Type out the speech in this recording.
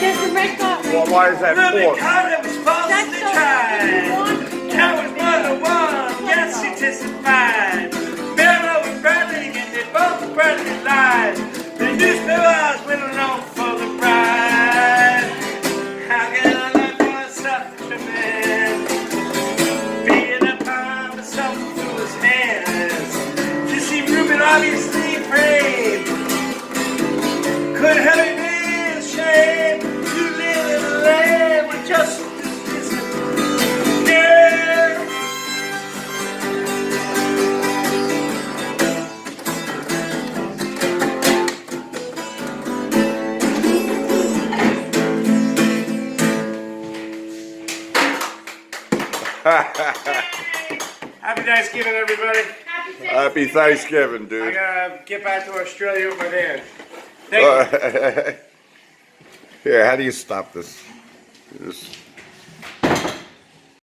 There's a red dot right Well, why is that Well, four? because it was falsely tried. That's That was mother one, yes, she testified. Bello and Bradley, and they both Bradley lied. The newspapers went along for the bride. How can I let myself to man? Being upon the something through his hands. To see Reuben obviously prayed. Could have it been a shame to live in a land with justice isn't there? Happy Thanksgiving, everybody. Happy Thanksgiving, I dude. gotta get back to Australia with my dad. Thank you. Here, how do you stop this? Just